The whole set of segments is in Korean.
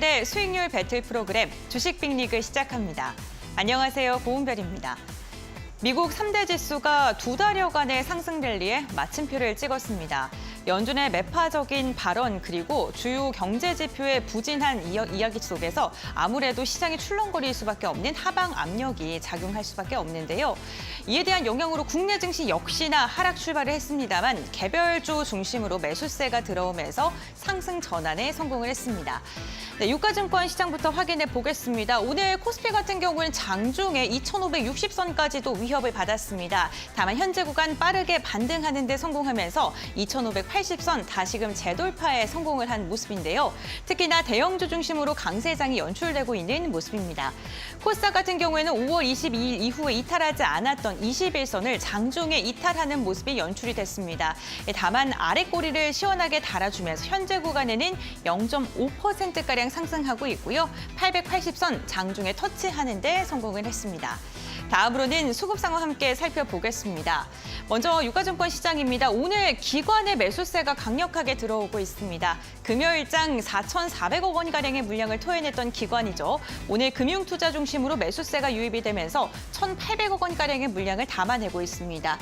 네, 수익률 배틀 프로그램 주식 빅리그 시작합니다. 안녕하세요, 고은별입니다. 미국 3대 지수가 2달여간의 상승 랠리에 마침표를 찍었습니다. 연준의 매파적인 발언 그리고 주요 경제 지표의 부진한 이야기 속에서 아무래도 시장이 출렁거릴 수밖에 없는 하방 압력이 작용할 수밖에 없는데요. 이에 대한 영향으로 국내 증시 역시나 하락 출발을 했습니다만 개별주 중심으로 매수세가 들어오면서 상승 전환에 성공을 했습니다. 네, 유가증권 시장부터 확인해 보겠습니다. 오늘 코스피 같은 경우는 장중에 2,560선까지도 위협을 받았습니다. 다만 현재 구간 빠르게 반등하는 데 성공하면서 2,580선 다시금 재돌파에 성공을 한 모습인데요. 특히나 대형주 중심으로 강세장이 연출되고 있는 모습입니다. 코스닥 같은 경우에는 5월 22일 이후에 이탈하지 않았던 21선을 장중에 이탈하는 모습이 연출이 됐습니다. 다만 아래 꼬리를 시원하게 달아주면서 현재 구간에는 0.5%가량 상승하고 있고요. 880선 장중에 터치하는 데 성공을 했습니다. 다음으로는 수급 상황 함께 살펴보겠습니다. 먼저 유가증권 시장입니다. 오늘 기관의 매수세가 강력하게 들어오고 있습니다. 금요일장 4,400억 원가량의 물량을 토해냈던 기관이죠. 오늘 금융투자 중심으로 매수세가 유입이 되면서 1,800억 원가량의 물량을 담아내고 있습니다.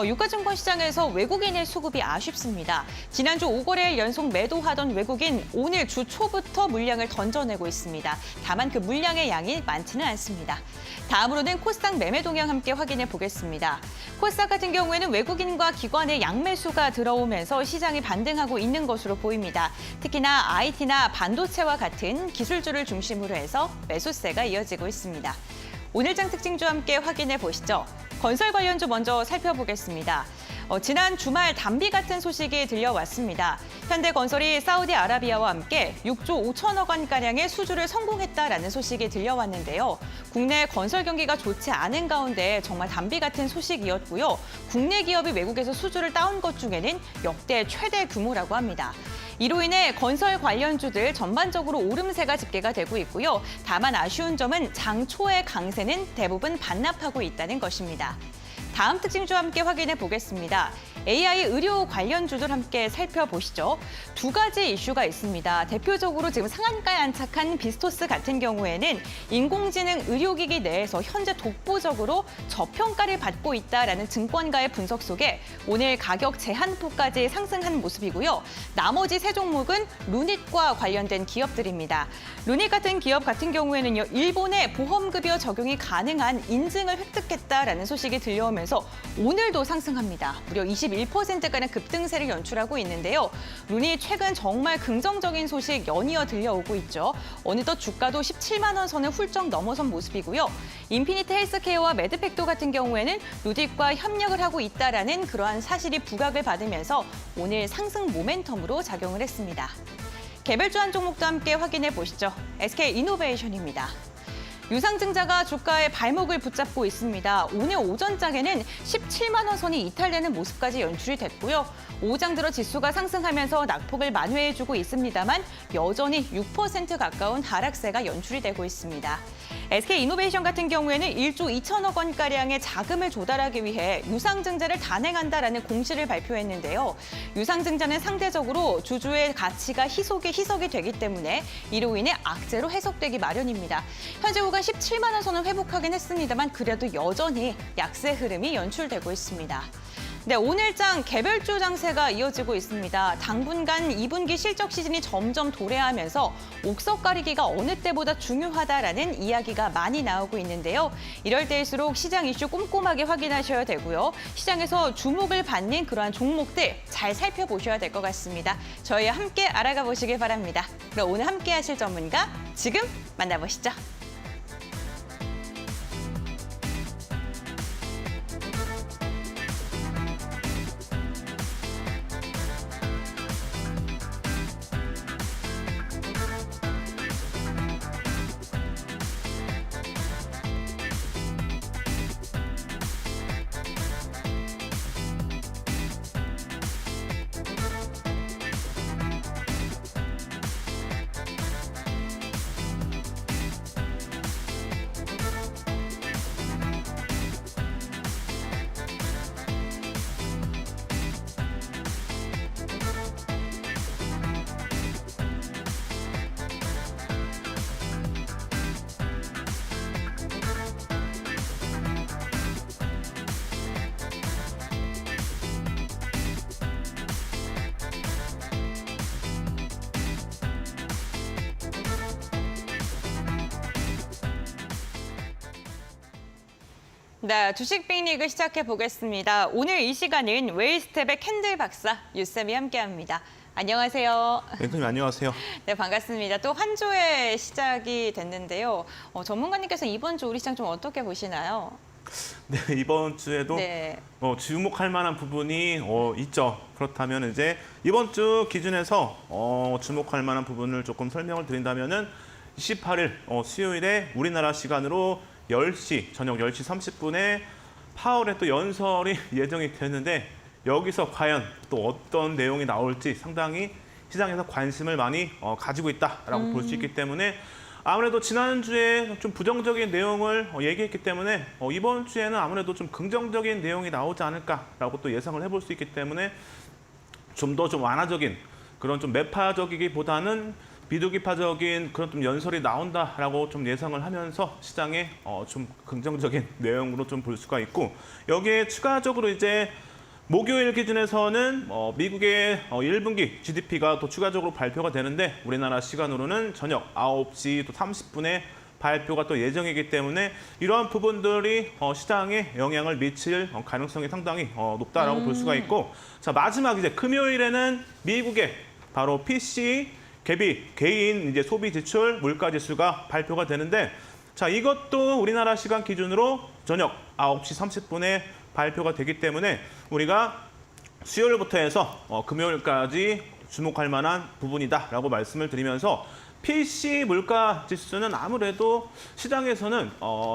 유가증권 시장에서 외국인의 수급이 아쉽습니다. 지난주 5거래일 연속 매도하던 외국인 오늘 주 초부터 물량을 던져내고 있습니다. 다만 그 물량의 양이 많지는 않습니다. 다음으로는 코스닥 매매 동향 함께 확인해 보겠습니다. 코스닥 같은 경우에는 외국인과 기관의 양매수가 들어오면서 시장이 반등하고 있는 것으로 보입니다. 특히나 IT나 반도체와 같은 기술주를 중심으로 해서 매수세가 이어지고 있습니다. 오늘장 특징주 함께 확인해 보시죠. 건설 관련주 먼저 살펴보겠습니다. 지난 주말 담비 같은 소식이 들려왔습니다. 현대건설이 사우디아라비아와 함께 6조 5천억 원가량의 수주를 성공했다라는 소식이 들려왔는데요. 국내 건설 경기가 좋지 않은 가운데 정말 담비 같은 소식이었고요. 국내 기업이 외국에서 수주를 따온 것 중에는 역대 최대 규모라고 합니다. 이로 인해 건설 관련주들 전반적으로 오름세가 집계가 되고 있고요. 다만 아쉬운 점은 장 초의 강세는 대부분 반납하고 있다는 것입니다. 다음 특징주 함께 확인해 보겠습니다. AI 의료 관련주들 함께 살펴보시죠. 두 가지 이슈가 있습니다. 대표적으로 지금 상한가에 안착한 비스토스 같은 경우에는 인공지능 의료기기 내에서 현재 독보적으로 저평가를 받고 있다라는 증권가의 분석 속에 오늘 가격 제한폭까지 상승한 모습이고요. 나머지 세 종목은 루닛과 관련된 기업들입니다. 루닛 같은 기업 같은 경우에는요, 일본의 보험급여 적용이 가능한 인증을 획득했다라는 소식이 들려오면서 오늘도 상승합니다. 무려 21%가량 급등세를 연출하고 있는데요. 루닛 최근 정말 긍정적인 소식 연이어 들려오고 있죠. 어느덧 주가도 17만 원 선을 훌쩍 넘어선 모습이고요. 인피니트 헬스케어와 매드팩도 같은 경우에는 루닛과 협력을 하고 있다라는 그러한 사실이 부각을 받으면서 오늘 상승 모멘텀으로 작용을 했습니다. 개별주 한 종목도 함께 확인해 보시죠. SK이노베이션입니다. 유상증자가 주가의 발목을 붙잡고 있습니다. 오늘 오전장에는 17만 원 선이 이탈되는 모습까지 연출이 됐고요. 오장 들어 지수가 상승하면서 낙폭을 만회해주고 있습니다만 여전히 6% 가까운 하락세가 연출이 되고 있습니다. SK이노베이션 같은 경우에는 1조 2천억 원가량의 자금을 조달하기 위해 유상증자를 단행한다라는 공시를 발표했는데요. 유상증자는 상대적으로 주주의 가치가 희석이 되기 때문에 이로 인해 악재로 해석되기 마련입니다. 현재 구간 17만 원 선을 회복하긴 했습니다만 그래도 여전히 약세 흐름이 연출되고 있습니다. 네, 오늘장 개별주 장세가 이어지고 있습니다. 당분간 2분기 실적 시즌이 점점 도래하면서 옥석 가리기가 어느 때보다 중요하다라는 이야기가 많이 나오고 있는데요. 이럴 때일수록 시장 이슈 꼼꼼하게 확인하셔야 되고요. 시장에서 주목을 받는 그러한 종목들 잘 살펴보셔야 될 것 같습니다. 저희와 함께 알아가 보시길 바랍니다. 그럼 오늘 함께 하실 전문가 지금 만나보시죠. 네, 주식 빅리그 시작해 보겠습니다. 오늘 이 시간은 웨이스텝의 캔들 박사 유쌤이 함께합니다. 안녕하세요. 앵커님 안녕하세요. 네, 반갑습니다. 또 한 주의 시작이 됐는데요. 전문가님께서 이번 주 우리 시장 좀 어떻게 보시나요? 네, 이번 주에도 네. 주목할 만한 부분이 있죠. 그렇다면 이제 이번 주 기준에서 주목할 만한 부분을 조금 설명을 드린다면은 28일 수요일에 우리나라 시간으로 10시 저녁 10시 30분에 파월의 또 연설이 예정이 됐는데 여기서 과연 또 어떤 내용이 나올지 상당히 시장에서 관심을 많이 가지고 있다라고 볼 수 있기 때문에 아무래도 지난주에 좀 부정적인 내용을 얘기했기 때문에 이번 주에는 아무래도 좀 긍정적인 내용이 나오지 않을까라고 또 예상을 해볼 수 있기 때문에 좀 더 좀 완화적인 그런 좀 매파적이기보다는 비둘기파적인 그런 좀 연설이 나온다라고 좀 예상을 하면서 시장에 좀 긍정적인 내용으로 좀 볼 수가 있고 여기에 추가적으로 이제 목요일 기준에서는 미국의 1분기 GDP가 또 추가적으로 발표가 되는데 우리나라 시간으로는 저녁 9시 또 30분에 발표가 또 예정이기 때문에 이러한 부분들이 시장에 영향을 미칠 가능성이 상당히 높다라고 볼 수가 있고 자 마지막 이제 금요일에는 미국의 바로 PC 개인 이제 소비 지출 물가 지수가 발표가 되는데 자 이것도 우리나라 시간 기준으로 저녁 9시 30분에 발표가 되기 때문에 우리가 수요일부터 해서 금요일까지 주목할 만한 부분이다라고 말씀을 드리면서 PC 물가 지수는 아무래도 시장에서는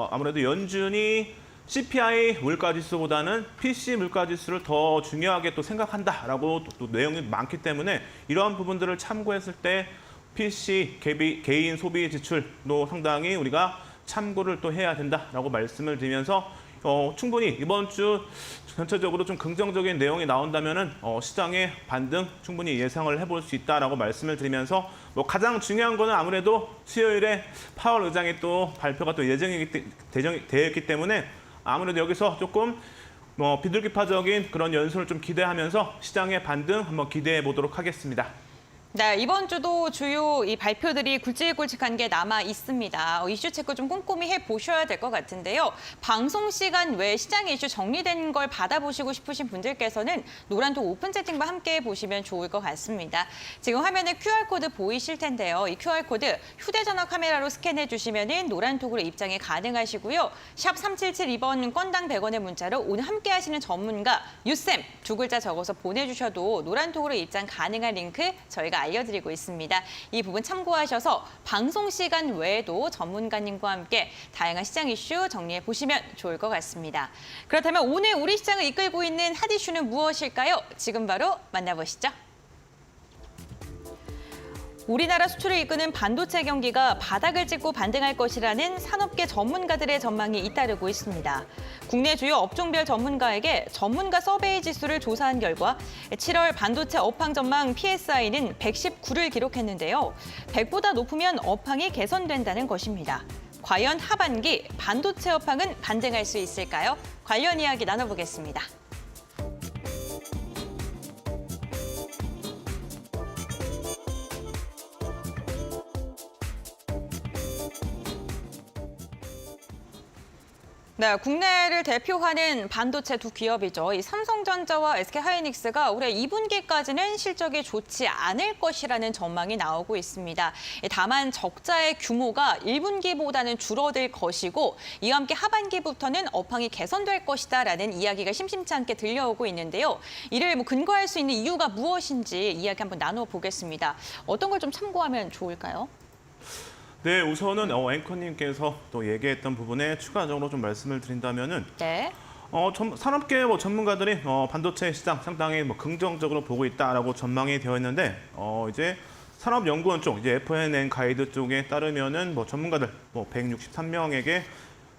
아무래도 연준이 CPI 물가 지수보다는 PC 물가 지수를 더 중요하게 또 생각한다라고 또 내용이 많기 때문에 이러한 부분들을 참고했을 때 PC 개인 소비 지출도 상당히 우리가 참고를 또 해야 된다라고 말씀을 드리면서 충분히 이번 주 전체적으로 좀 긍정적인 내용이 나온다면은 시장의 반등 충분히 예상을 해볼 수 있다라고 말씀을 드리면서 뭐 가장 중요한 거는 아무래도 수요일에 파월 의장이 또 발표가 또 예정이 되어 있기 때문에 아무래도 여기서 조금 비둘기파적인 그런 연설을 좀 기대하면서 시장의 반등 한번 기대해 보도록 하겠습니다. 네, 이번 주도 주요 이 발표들이 굵직굵직한 게 남아 있습니다. 이슈 체크 좀 꼼꼼히 해보셔야 될 것 같은데요. 방송 시간 외에 시장의 이슈 정리된 걸 받아보시고 싶으신 분들께서는 노란톡 오픈 채팅방 함께 보시면 좋을 것 같습니다. 지금 화면에 QR코드 보이실 텐데요. 이 QR코드 휴대전화 카메라로 스캔해 주시면 노란톡으로 입장이 가능하시고요. 샵 3772번 건당 100원의 문자로 오늘 함께 하시는 전문가 유쌤 두 글자 적어서 보내주셔도 노란톡으로 입장 가능한 링크 저희가 알려드리고 있습니다. 이 부분 참고하셔서 방송 시간 외에도 전문가님과 함께 다양한 시장 이슈 정리해 보시면 좋을 것 같습니다. 그렇다면 오늘 우리 시장을 이끌고 있는 핫 이슈는 무엇일까요? 지금 바로 만나보시죠. 우리나라 수출을 이끄는 반도체 경기가 바닥을 찍고 반등할 것이라는 산업계 전문가들의 전망이 잇따르고 있습니다. 국내 주요 업종별 전문가에게 전문가 서베이 지수를 조사한 결과 7월 반도체 업황 전망 PSI는 119를 기록했는데요. 100보다 높으면 업황이 개선된다는 것입니다. 과연 하반기 반도체 업황은 반등할 수 있을까요? 관련 이야기 나눠보겠습니다. 네, 국내를 대표하는 반도체 두 기업이죠. 이 삼성전자와 SK하이닉스가 올해 2분기까지는 실적이 좋지 않을 것이라는 전망이 나오고 있습니다. 다만 적자의 규모가 1분기보다는 줄어들 것이고 이와 함께 하반기부터는 업황이 개선될 것이다라는 이야기가 심심치 않게 들려오고 있는데요. 이를 근거할 수 있는 이유가 무엇인지 이야기 한번 나눠보겠습니다. 어떤 걸 좀 참고하면 좋을까요? 네, 우선은 앵커님께서 또 얘기했던 부분에 추가적으로 좀 말씀을 드린다면은 네. 산업계 전문가들이 반도체 시장 상당히 긍정적으로 보고 있다라고 전망이 되어 있는데 이제 산업연구원 쪽 이제 FNN 가이드 쪽에 따르면은 전문가들 163명에게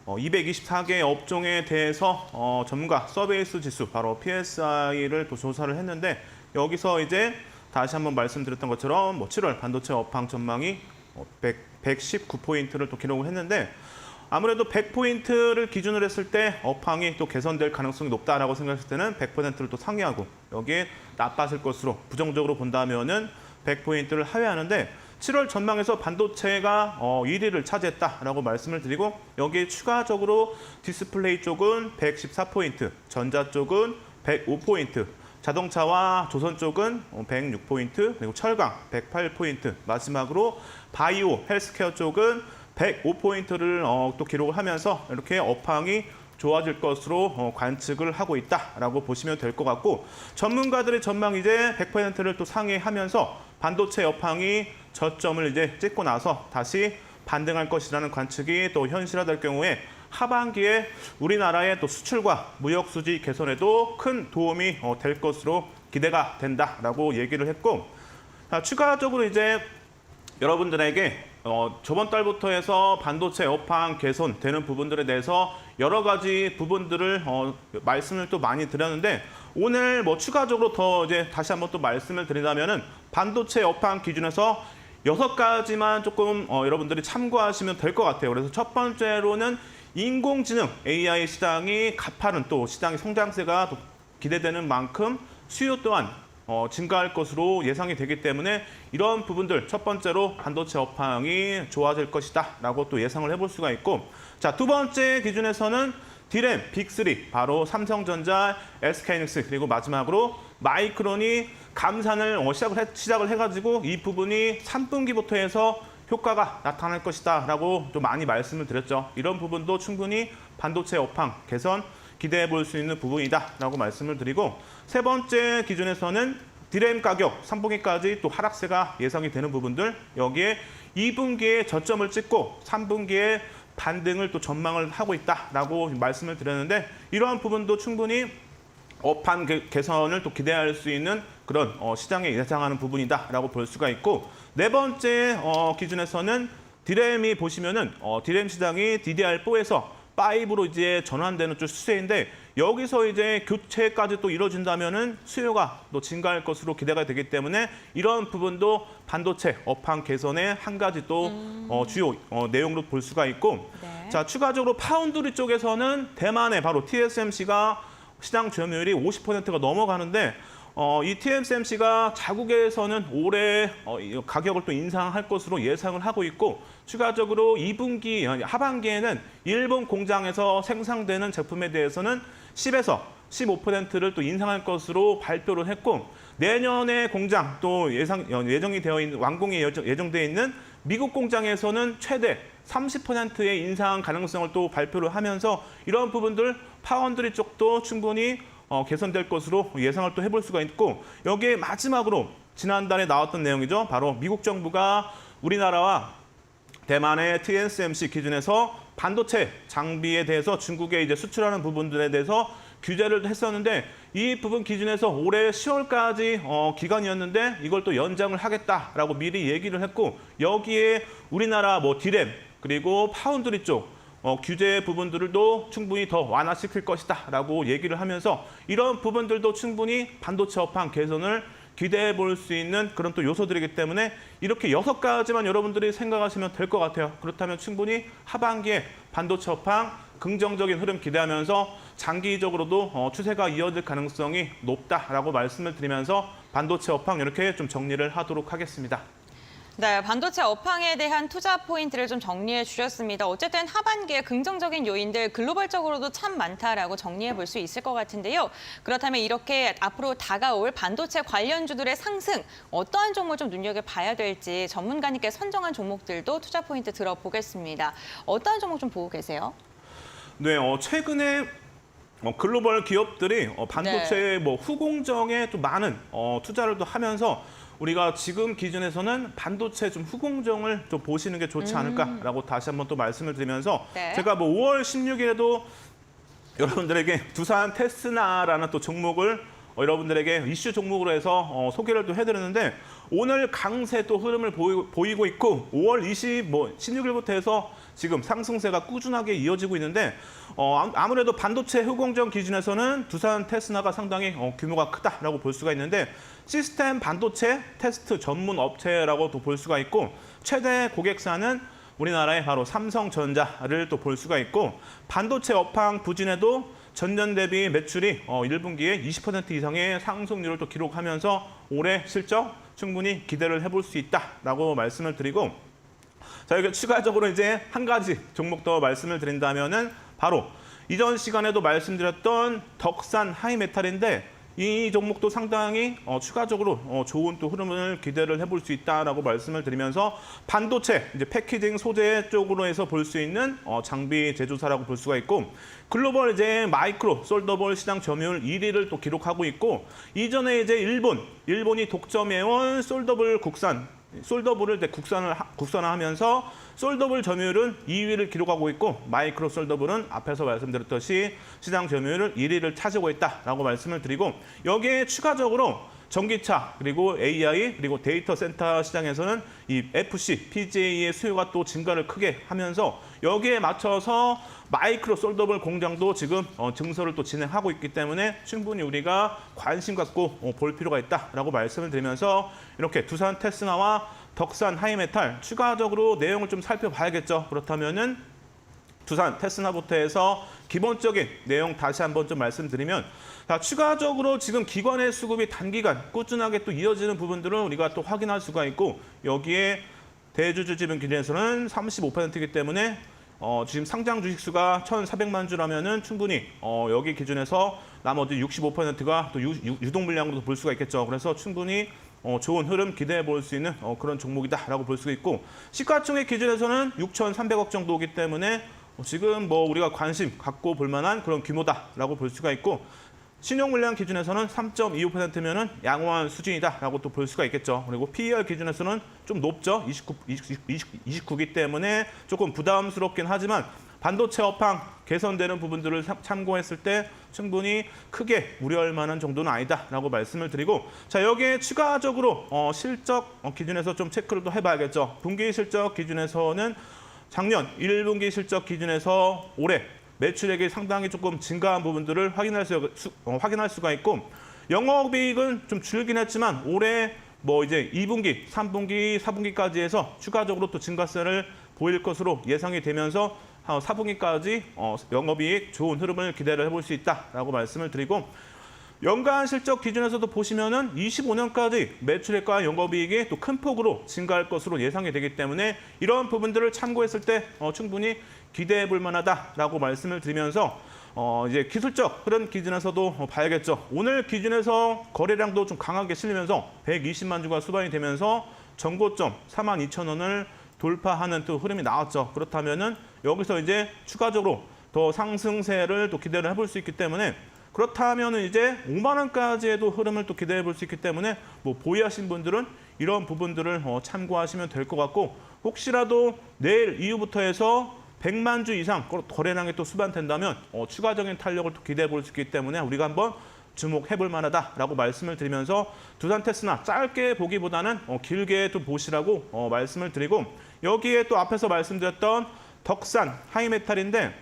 224개 업종에 대해서 전문가 서베이스 지수 바로 PSI를 또 조사를 했는데 여기서 이제 다시 한번 말씀드렸던 것처럼 7월 반도체 업황 전망이 119포인트를 또 기록을 했는데 아무래도 100포인트를 기준으로 했을 때 업황이 또 개선될 가능성이 높다라고 생각했을 때는 100%를 또 상회하고 여기에 나빴을 것으로 부정적으로 본다면은 100포인트를 하회하는데 7월 전망에서 반도체가 1위를 차지했다라고 말씀을 드리고 여기에 추가적으로 디스플레이 쪽은 114포인트, 전자 쪽은 105포인트, 자동차와 조선 쪽은 106포인트, 그리고 철강 108포인트, 마지막으로 바이오, 헬스케어 쪽은 105포인트를 또 기록을 하면서 이렇게 업황이 좋아질 것으로 관측을 하고 있다라고 보시면 될 것 같고 전문가들의 전망이 이제 100%를 또 상회하면서 반도체 업황이 저점을 이제 찍고 나서 다시 반등할 것이라는 관측이 또 현실화될 경우에 하반기에 우리나라의 또 수출과 무역 수지 개선에도 큰 도움이 될 것으로 기대가 된다라고 얘기를 했고 추가적으로 이제 여러분들에게 저번 달부터 해서 반도체 업황 개선되는 부분들에 대해서 여러 가지 부분들을 말씀을 또 많이 드렸는데 오늘 뭐 추가적으로 더 이제 다시 한번 또 말씀을 드리자면은 반도체 업황 기준에서 6가지만 조금 여러분들이 참고하시면 될 것 같아요. 그래서 첫 번째로는 인공지능 AI 시장이 가파른 또 시장의 성장세가 또 기대되는 만큼 수요 또한 증가할 것으로 예상이 되기 때문에 이런 부분들 첫 번째로 반도체 업황이 좋아질 것이다라고 또 예상을 해볼 수가 있고 자, 두 번째 기준에서는 D램 빅3 바로 삼성전자, SK하이닉스 그리고 마지막으로 마이크론이 감산을 시작을 해가지고 이 부분이 3분기부터 해서 효과가 나타날 것이다라고 좀 많이 말씀을 드렸죠. 이런 부분도 충분히 반도체 업황 개선 기대해 볼 수 있는 부분이다라고 말씀을 드리고 세 번째 기준에서는 D램 가격 3분기까지 또 하락세가 예상이 되는 부분들 여기에 2분기에 저점을 찍고 3분기에 반등을 또 전망을 하고 있다라고 말씀을 드렸는데 이러한 부분도 충분히 업황 개선을 또 기대할 수 있는 그런 시장에 예상하는 부분이다라고 볼 수가 있고 네 번째 기준에서는 D램이 보시면은 D램 시장이 DDR4에서 5로 이제 전환되는 쪽 추세인데 여기서 이제 교체까지 또 이루어진다면은 수요가 또 증가할 것으로 기대가 되기 때문에 이런 부분도 반도체 업황 개선의 한 가지 또 주요 내용으로 볼 수가 있고 네. 자 추가적으로 파운드리 쪽에서는 대만의 바로 TSMC가 시장 점유율이 50%가 넘어가는데 이 TSMC가 자국에서는 올해 가격을 또 인상할 것으로 예상을 하고 있고 추가적으로 2분기 하반기에는 일본 공장에서 생산되는 제품에 대해서는 10에서 15%를 또 인상할 것으로 발표를 했고 내년에 공장 또 예정이 되어 있는 완공이 예정되어 있는 미국 공장에서는 최대 30%의 인상 가능성을 또 발표를 하면서 이런 부분들 파운드리 쪽도 충분히 개선될 것으로 예상을 또 해볼 수가 있고 여기에 마지막으로 지난달에 나왔던 내용이죠. 바로 미국 정부가 우리나라와 대만의 TSMC 기준에서 반도체 장비에 대해서 중국에 이제 수출하는 부분들에 대해서 규제를 했었는데 이 부분 기준에서 올해 10월까지 기간이었는데 이걸 또 연장을 하겠다라고 미리 얘기를 했고 여기에 우리나라 뭐 D램 그리고 파운드리 쪽 규제 부분들도 충분히 더 완화시킬 것이다라고 얘기를 하면서 이런 부분들도 충분히 반도체 업황 개선을 기대해 볼 수 있는 그런 또 요소들이기 때문에 이렇게 6가지만 여러분들이 생각하시면 될 것 같아요. 그렇다면 충분히 하반기에 반도체 업황 긍정적인 흐름 기대하면서 장기적으로도 추세가 이어질 가능성이 높다라고 말씀을 드리면서 반도체 업황 이렇게 좀 정리를 하도록 하겠습니다. 네, 반도체 업황에 대한 투자 포인트를 좀 정리해 주셨습니다. 어쨌든 하반기에 긍정적인 요인들 글로벌적으로도 참 많다라고 정리해 볼 수 있을 것 같은데요. 그렇다면 이렇게 앞으로 다가올 반도체 관련주들의 상승, 어떠한 종목을 좀 눈여겨봐야 될지 전문가님께 선정한 종목들도 투자 포인트 들어보겠습니다. 어떠한 종목 좀 보고 계세요? 네, 최근에 글로벌 기업들이 반도체 뭐 후공정에 좀 많은 투자를 또 하면서 우리가 지금 기준에서는 반도체 좀 후공정을 좀 보시는 게 좋지 않을까라고 다시 한번 또 말씀을 드리면서 네. 제가 뭐 5월 16일에도 여러분들에게 두산 테스나라는 또 종목을 여러분들에게 이슈 종목으로 해서 소개를 또 해드렸는데 오늘 강세 또 흐름을 보이고 있고 5월 16일부터 해서 지금 상승세가 꾸준하게 이어지고 있는데 아무래도 반도체 후공정 기준에서는 두산 테스나가 상당히 규모가 크다라고 볼 수가 있는데 시스템 반도체 테스트 전문 업체라고도 볼 수가 있고 최대 고객사는 우리나라의 바로 삼성전자를 또 볼 수가 있고 반도체 업황 부진에도 전년 대비 매출이 1분기에 20% 이상의 상승률을 또 기록하면서 올해 실적 충분히 기대를 해볼 수 있다라고 말씀을 드리고, 자, 여기 추가적으로 이제 한 가지 종목 더 말씀을 드린다면은 바로 이전 시간에도 말씀드렸던 덕산 하이메탈인데, 이 종목도 상당히 추가적으로 좋은 또 흐름을 기대를 해볼 수 있다라고 말씀을 드리면서, 반도체 이제 패키징 소재 쪽으로 해서 볼 수 있는 장비 제조사라고 볼 수가 있고, 글로벌 이제 마이크로 솔더볼 시장 점유율 1위를 또 기록하고 있고, 이전에 이제 일본이 독점해온 솔더볼 솔더볼을 국산화하면서 솔더볼 점유율은 2위를 기록하고 있고, 마이크로 솔더볼은 앞에서 말씀드렸듯이 시장 점유율을 1위를 차지하고 있다라고 말씀을 드리고, 여기에 추가적으로 전기차, 그리고 AI, 그리고 데이터 센터 시장에서는 이 FC, PGA의 수요가 또 증가를 크게 하면서, 여기에 맞춰서 마이크로 솔더볼 공장도 지금 증설을 또 진행하고 있기 때문에 충분히 우리가 관심 갖고 볼 필요가 있다라고 말씀을 드리면서, 이렇게 두산 테스나와 덕산 하이메탈 추가적으로 내용을 좀 살펴봐야겠죠. 그렇다면은 두산 테스나부터 해서 기본적인 내용 다시 한번 좀 말씀드리면, 자, 추가적으로 지금 기관의 수급이 단기간 꾸준하게 또 이어지는 부분들은 우리가 또 확인할 수가 있고, 여기에 대주주 지분 기준에서는 35%이기 때문에 지금 상장 주식 수가 1,400만 주라면은 충분히 여기 기준에서 나머지 65%가 또 유동 물량으로 볼 수가 있겠죠. 그래서 충분히 좋은 흐름 기대해 볼 수 있는 그런 종목이다라고 볼 수가 있고, 시가총액 기준에서는 6,300억 정도이기 때문에 지금 뭐 우리가 관심 갖고 볼 만한 그런 규모다라고 볼 수가 있고, 신용 물량 기준에서는 3.25%면은 양호한 수준이다라고 또 볼 수가 있겠죠. 그리고 PER 기준에서는 좀 높죠. 29기 때문에 조금 부담스럽긴 하지만, 반도체 업황 개선되는 부분들을 참고했을 때 충분히 크게 우려할 만한 정도는 아니다라고 말씀을 드리고, 자, 여기에 추가적으로 실적 기준에서 좀 체크를 또 해봐야겠죠. 분기 실적 기준에서는 작년 1분기 실적 기준에서 올해 매출액이 상당히 조금 증가한 부분들을 확인할 수가 있고, 영업이익은 좀 줄긴 했지만 올해 뭐 이제 2분기, 3분기, 4분기까지 해서 추가적으로 또 증가세를 보일 것으로 예상이 되면서 4분기까지 영업이익 좋은 흐름을 기대를 해볼 수 있다라고 말씀을 드리고, 연간 실적 기준에서도 보시면은 25년까지 매출액과 영업이익이 또 큰 폭으로 증가할 것으로 예상이 되기 때문에, 이런 부분들을 참고했을 때 충분히 기대해 볼 만하다라고 말씀을 드리면서, 이제 기술적 흐름 기준에서도 봐야겠죠. 오늘 기준에서 거래량도 좀 강하게 실리면서 120만 주가 수반이 되면서 전고점 42,000원을 돌파하는 또 흐름이 나왔죠. 그렇다면은 여기서 이제 추가적으로 더 상승세를 또 기대를 해볼 수 있기 때문에, 그렇다면은 이제 5만 원까지의 흐름을 또 기대해 볼 수 있기 때문에, 뭐 보유하신 분들은 이런 부분들을 참고하시면 될 것 같고, 혹시라도 내일 이후부터 해서 100만 주 이상 거래량이 또 수반된다면 추가적인 탄력을 또 기대해 볼 수 있기 때문에 우리가 한번 주목해 볼 만하다라고 말씀을 드리면서, 두산 테스나 짧게 보기보다는 길게 또 보시라고 말씀을 드리고, 여기에 또 앞에서 말씀드렸던 덕산 하이메탈인데,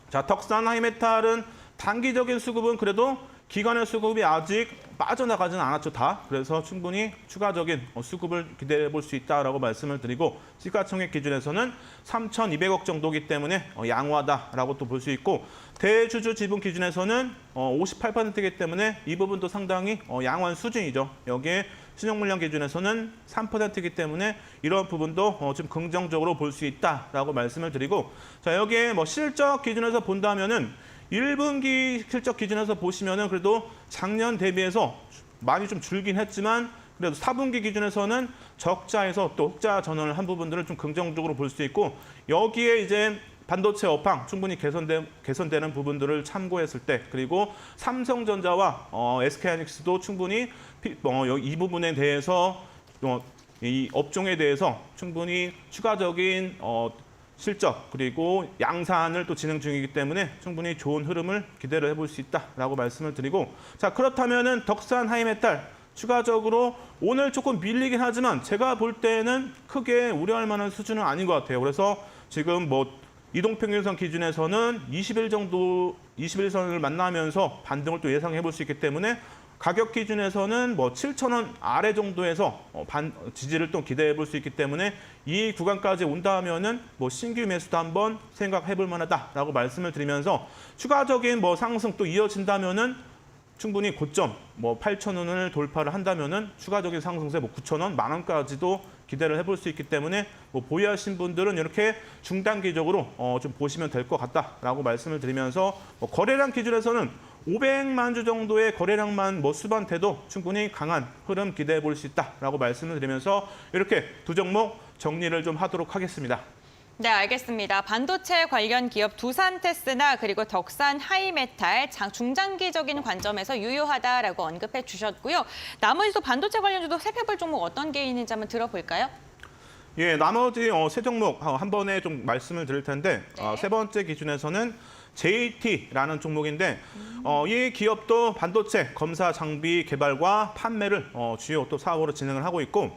자, 덕산 하이메탈은 단기적인 수급은 그래도 기관의 수급이 아직 빠져나가지는 않았죠, 다. 그래서 충분히 추가적인 수급을 기대해 볼 수 있다라고 말씀을 드리고, 시가총액 기준에서는 3,200억 정도이기 때문에 양호하다라고 또 볼 수 있고, 대주주 지분 기준에서는 58%이기 때문에 이 부분도 상당히 양호한 수준이죠. 여기에 신용 물량 기준에서는 3%이기 때문에 이런 부분도 좀 긍정적으로 볼 수 있다라고 말씀을 드리고, 자, 여기에 뭐 실적 기준에서 본다면은 1분기 실적 기준에서 보시면은 그래도 작년 대비해서 많이 좀 줄긴 했지만, 그래도 4분기 기준에서는 적자에서 또 흑자 전환을 한 부분들을 좀 긍정적으로 볼 수 있고, 여기에 이제 반도체 업황 충분히 개선되는 부분들을 참고했을 때, 그리고 삼성전자와 SK하이닉스도 충분히 이 부분에 대해서 이 업종에 대해서 충분히 추가적인 실적 그리고 양산을 또 진행 중이기 때문에 충분히 좋은 흐름을 기대를 해볼 수 있다라고 말씀을 드리고, 자, 그렇다면은 덕산 하이메탈 추가적으로 오늘 조금 밀리긴 하지만 제가 볼 때는 크게 우려할 만한 수준은 아닌 것 같아요. 그래서 지금 뭐 이동평균선 기준에서는 21선을 만나면서 반등을 또 예상해 볼 수 있기 때문에, 가격 기준에서는 뭐 7,000원 아래 정도에서 지지를 또 기대해 볼 수 있기 때문에, 이 구간까지 온다면은 뭐 신규 매수도 한번 생각해 볼 만하다라고 말씀을 드리면서, 추가적인 뭐 상승 또 이어진다면은 충분히 고점 뭐 8,000원을 돌파를 한다면은 추가적인 상승세 뭐 9,000원, 10,000원까지도 기대를 해볼 수 있기 때문에 뭐 보유하신 분들은 이렇게 중단기적으로 좀 보시면 될 것 같다라고 말씀을 드리면서 뭐 거래량 기준에서는 500만 주 정도의 거래량만 뭐 수반돼도 충분히 강한 흐름 기대해 볼 수 있다라고 말씀을 드리면서 이렇게 두 종목 정리를 좀 하도록 하겠습니다. 네, 알겠습니다. 반도체 관련 기업 두산테스나 그리고 덕산 하이메탈 중장기적인 관점에서 유효하다라고 언급해 주셨고요. 나머지 또 반도체 관련주도 살펴볼 종목 어떤 게 있는지 한번 들어볼까요? 예, 나머지 세 종목 한 번에 좀 말씀을 드릴 텐데 네. 세 번째 기준에서는 JT라는 종목인데 이 기업도 반도체 검사 장비 개발과 판매를 주요 또 사업으로 진행을 하고 있고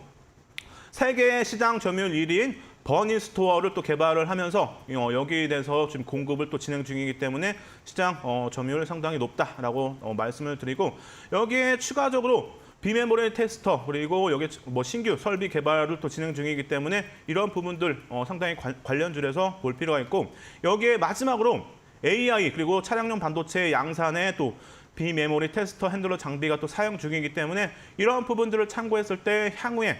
세계 시장 점유율 1위인 버니 스토어를 또 개발을 하면서 여기에 대해서 지금 공급을 또 진행 중이기 때문에 시장 점유율 상당히 높다라고 말씀을 드리고 여기에 추가적으로 비메모리 테스터 그리고 여기 뭐 신규 설비 개발을 또 진행 중이기 때문에 이런 부분들 상당히 관련주에서 볼 필요가 있고 여기에 마지막으로 AI 그리고 차량용 반도체 양산에 또 비메모리 테스터 핸들러 장비가 또 사용 중이기 때문에 이런 부분들을 참고했을 때 향후에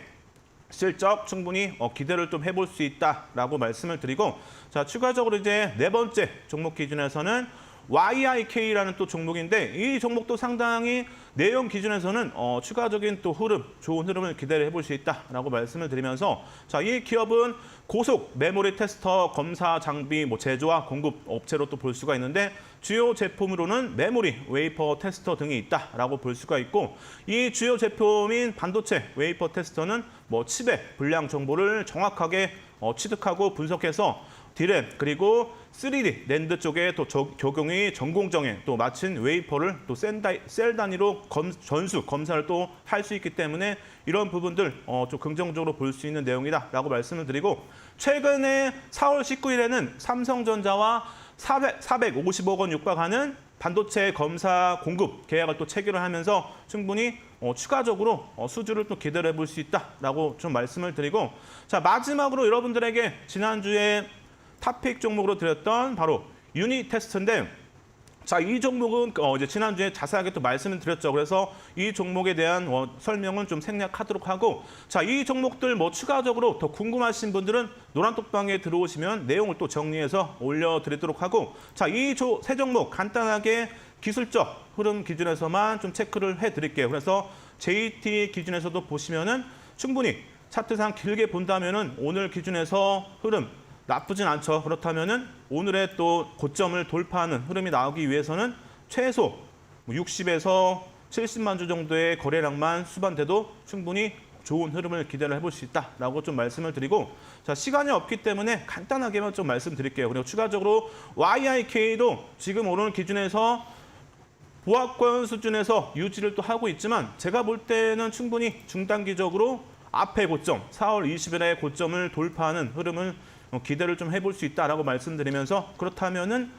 실적 충분히 기대를 좀 해볼 수 있다라고 말씀을 드리고 자 추가적으로 이제 네 번째 종목 기준에서는 YIK라는 또 종목인데 이 종목도 상당히 내용 기준에서는 추가적인 또 흐름, 좋은 흐름을 기대를 해볼 수 있다라고 말씀을 드리면서 자, 이 기업은 고속 메모리 테스터 검사 장비 뭐 제조와 공급 업체로 또 볼 수가 있는데 주요 제품으로는 메모리, 웨이퍼 테스터 등이 있다라고 볼 수가 있고 이 주요 제품인 반도체 웨이퍼 테스터는 뭐 칩의 불량 정보를 정확하게 취득하고 분석해서 디램 그리고 3D 랜드 쪽에 또 적용이 전공정에 또 마친 웨이퍼를 또 셀 단위로 전수 검사를 또 할 수 있기 때문에 이런 부분들 좀 긍정적으로 볼 수 있는 내용이다라고 말씀을 드리고 최근에 4월 19일에는 삼성전자와 450억 원 육박하는 반도체 검사 공급 계약을 또 체결을 하면서 충분히 추가적으로 수주를 또 기대를 해볼 수 있다라고 좀 말씀을 드리고 자 마지막으로 여러분들에게 지난주에 탑픽 종목으로 드렸던 바로 유니 테스트인데 자, 이 종목은 이제 지난주에 자세하게 또 말씀을 드렸죠. 그래서 이 종목에 대한 설명은 좀 생략하도록 하고 자, 이 종목들 뭐 추가적으로 더 궁금하신 분들은 노란톡방에 들어오시면 내용을 또 정리해서 올려드리도록 하고 자, 이 세 종목 간단하게 기술적 흐름 기준에서만 좀 체크를 해드릴게요. 그래서 JT 기준에서도 보시면은 충분히 차트상 길게 본다면은 오늘 기준에서 흐름 나쁘진 않죠. 그렇다면은 오늘의 또 고점을 돌파하는 흐름이 나오기 위해서는 최소 60에서 70만 주 정도의 거래량만 수반돼도 충분히 좋은 흐름을 기대를 해볼 수 있다라고 좀 말씀을 드리고 자 시간이 없기 때문에 간단하게만 좀 말씀드릴게요. 그리고 추가적으로 YIK도 지금 오늘 기준에서 보합권 수준에서 유지를 또 하고 있지만 제가 볼 때는 충분히 중단기적으로 앞에 고점 4월 20일의 고점을 돌파하는 흐름을 기대를 좀 해볼 수 있다라고 말씀드리면서 그렇다면은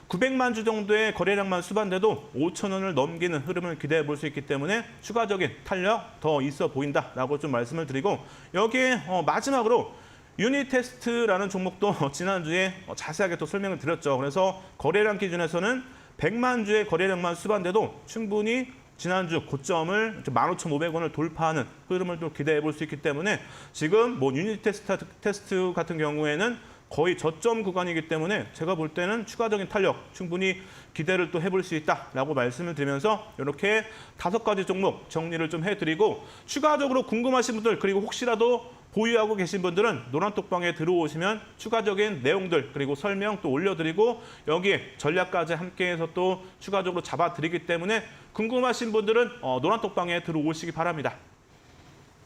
900만 주 정도의 거래량만 수반돼도 5,000원을 넘기는 흐름을 기대해 볼 수 있기 때문에 추가적인 탄력 더 있어 보인다라고 좀 말씀을 드리고 여기에 마지막으로 유니테스트라는 종목도 지난주에 자세하게 또 설명을 드렸죠. 그래서 거래량 기준에서는 100만 주의 거래량만 수반돼도 충분히 지난주 고점을 15,500원을 돌파하는 흐름을 또 기대해 볼 수 있기 때문에 지금 뭐 유닛 테스트 같은 경우에는 거의 저점 구간이기 때문에 제가 볼 때는 추가적인 탄력 충분히 기대를 또 해볼 수 있다라고 말씀을 드리면서 이렇게 5가지 종목 정리를 좀 해드리고 추가적으로 궁금하신 분들 그리고 혹시라도 보유하고 계신 분들은 노란톡방에 들어오시면 추가적인 내용들 그리고 설명 또 올려드리고 여기에 전략까지 함께해서 또 추가적으로 잡아드리기 때문에 궁금하신 분들은 노란톡방에 들어오시기 바랍니다.